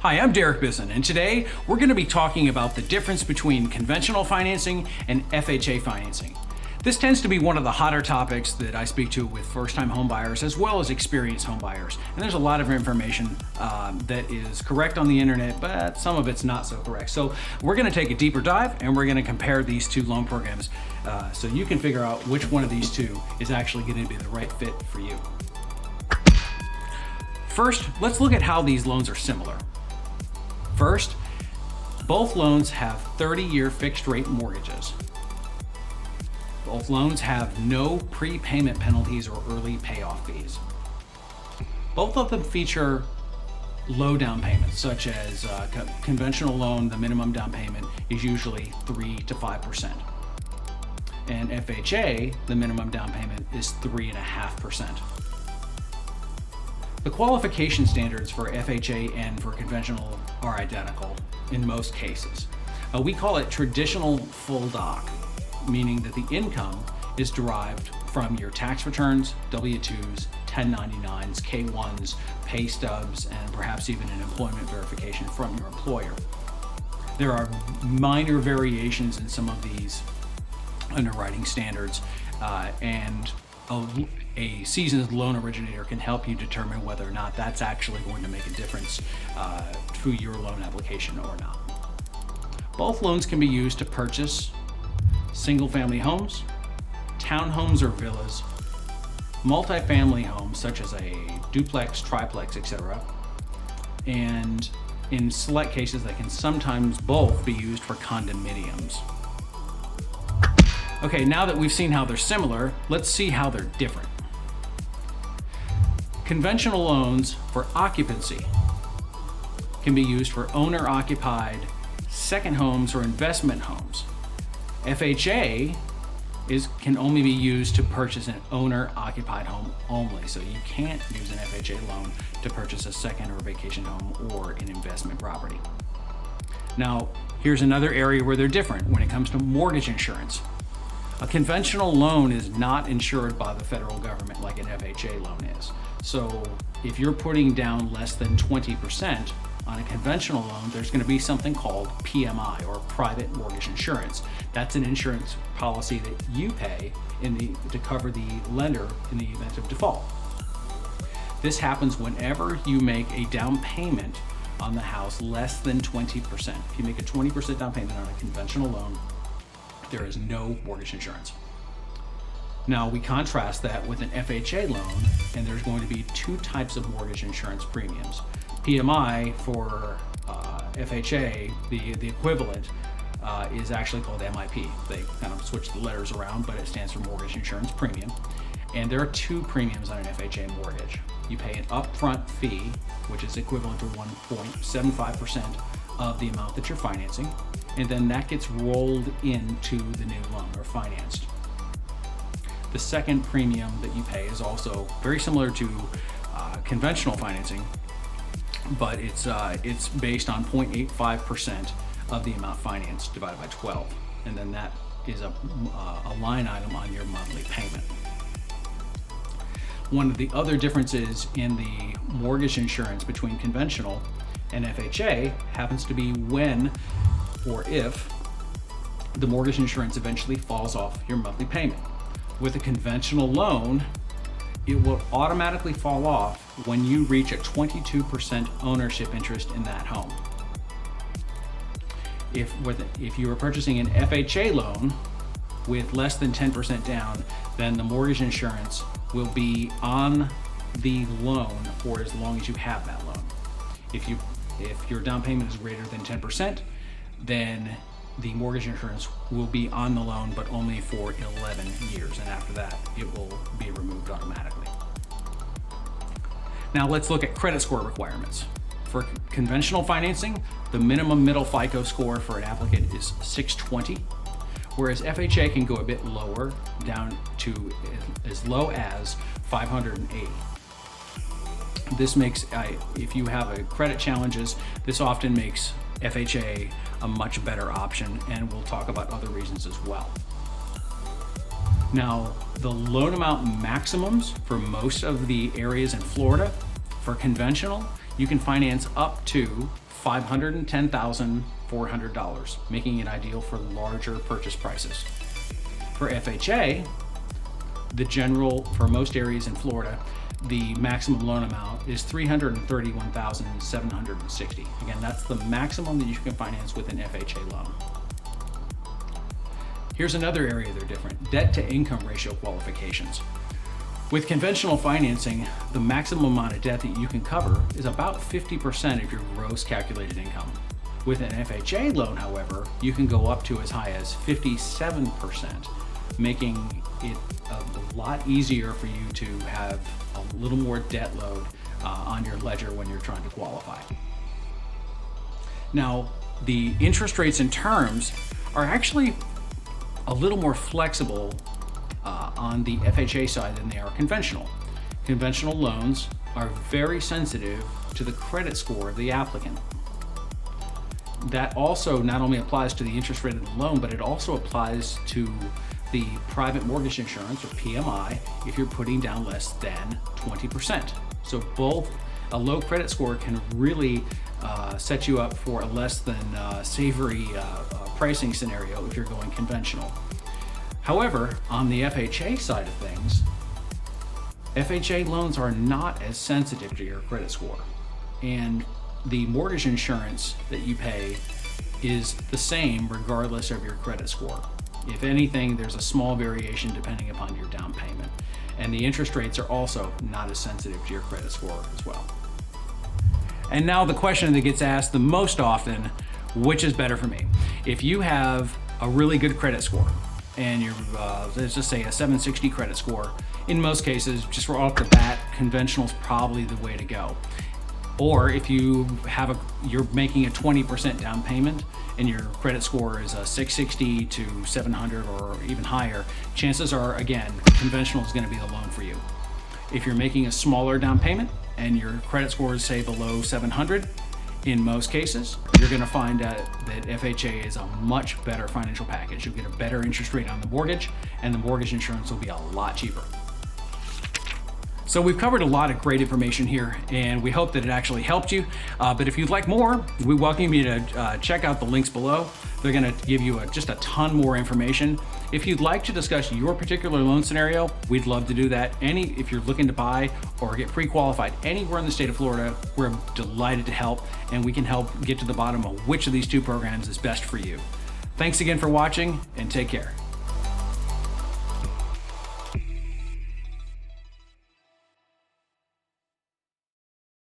Hi, I'm A Bissen, and today we're going to be talking about the difference between conventional financing and FHA financing. This tends to be one of the hotter topics that I speak to with first-time home buyers as well as experienced home buyers. And there's a lot of information that is correct on the internet, but some of it's not so correct. So we're going to take a deeper dive and we're going to compare these two loan programs so you can figure out which one of these two is actually going to be the right fit for you. First, let's look at how these loans are similar. First, both loans have 30-year fixed-rate mortgages. Both loans have no prepayment penalties or early payoff fees. Both of them feature low down payments, such as a conventional loan, the minimum down payment is usually 3 to 5%. And FHA, the minimum down payment is 3.5%. The qualification standards for FHA and for conventional are identical in most cases. We call it traditional full doc, meaning that the income is derived from your tax returns, W-2s, 1099s, K-1s, pay stubs, and perhaps even an employment verification from your employer. There are minor variations in some of these underwriting standards, and a seasoned loan originator can help you determine whether or not that's actually going to make a difference to your loan application or not. Both loans can be used to purchase single-family homes, townhomes or villas, multifamily homes such as a duplex, triplex, etc. And in select cases, they can sometimes both be used for condominiums. Okay, now that we've seen how they're similar, let's see how they're different. Conventional loans for occupancy can be used for owner-occupied second homes or investment homes. FHA can only be used to purchase an owner-occupied home only, so you can't use an FHA loan to purchase a second or vacation home or an investment property. Now, here's another area where they're different when it comes to mortgage insurance. A conventional loan is not insured by the federal government like an FHA loan is. So if you're putting down less than 20% on a conventional loan, there's going to be something called PMI, or private mortgage insurance. That's an insurance policy that you pay to cover the lender in the event of default. This happens whenever you make a down payment on the house less than 20%. If you make a 20% down payment on a conventional loan, there is no mortgage insurance. Now we contrast that with an FHA loan, and there's going to be two types of mortgage insurance premiums. PMI for FHA, the equivalent, is actually called MIP. They kind of switch the letters around, but it stands for mortgage insurance premium. And there are two premiums on an FHA mortgage. You pay an upfront fee, which is equivalent to 1.75% of the amount that you're financing, and then that gets rolled into the new loan or financed. The second premium that you pay is also very similar to conventional financing, but it's based on 0.85% of the amount financed divided by 12, and then that is a line item on your monthly payment. One of the other differences in the mortgage insurance between conventional and FHA happens to be when or if the mortgage insurance eventually falls off your monthly payment. With a conventional loan, it will automatically fall off when you reach a 22% ownership interest in that home. If you are purchasing an FHA loan with less than 10% down, then the mortgage insurance will be on the loan for as long as you have that loan. If your down payment is greater than 10%, then the mortgage insurance will be on the loan, but only for 11 years. And after that, it will be removed automatically. Now let's look at credit score requirements. For conventional financing, the minimum middle FICO score for an applicant is 620, whereas FHA can go a bit lower, down to as low as 580. This makes, if you have credit challenges, this often makes FHA a much better option, and we'll talk about other reasons as well. Now, the loan amount maximums for most of the areas in Florida, for conventional, you can finance up to $510,400, making it ideal for larger purchase prices. For FHA, the general, for most areas in Florida, the maximum loan amount is $331,760. Again, that's the maximum that you can finance with an FHA loan. Here's another area they're different: debt to income ratio qualifications. With conventional financing, the maximum amount of debt that you can cover is about 50% of your gross calculated income. With an FHA loan, however, you can go up to as high as 57%, making it a lot easier for you to have a little more debt load on your ledger when you're trying to qualify. Now, the interest rates and terms are actually a little more flexible on the FHA side than they are conventional. Conventional loans are very sensitive to the credit score of the applicant. That also not only applies to the interest rate of the loan, but it also applies to the private mortgage insurance, or PMI, if you're putting down less than 20%. So both a low credit score can really set you up for a less than savory pricing scenario if you're going conventional. However, on the FHA side of things, FHA loans are not as sensitive to your credit score, and the mortgage insurance that you pay is the same regardless of your credit score. If anything, there's a small variation depending upon your down payment, and the interest rates are also not as sensitive to your credit score as well. And now the question that gets asked the most often: which is better for me? If you have a really good credit score and you're, let's just say a 760 credit score, in most cases, just right off the bat, conventional is probably the way to go. Or if you're making a 20% down payment and your credit score is a 660 to 700 or even higher, chances are, again, conventional is going to be the loan for you. If you're making a smaller down payment and your credit score is, say, below 700, in most cases, you're going to find that FHA is a much better financial package. You'll get a better interest rate on the mortgage, and the mortgage insurance will be a lot cheaper. So we've covered a lot of great information here, and we hope that it actually helped you. But if you'd like more, we welcome you to check out the links below. They're going to give you just a ton more information. If you'd like to discuss your particular loan scenario, we'd love to do that. If you're looking to buy or get pre-qualified anywhere in the state of Florida, we're delighted to help, and we can help get to the bottom of which of these two programs is best for you. Thanks again for watching, and take care.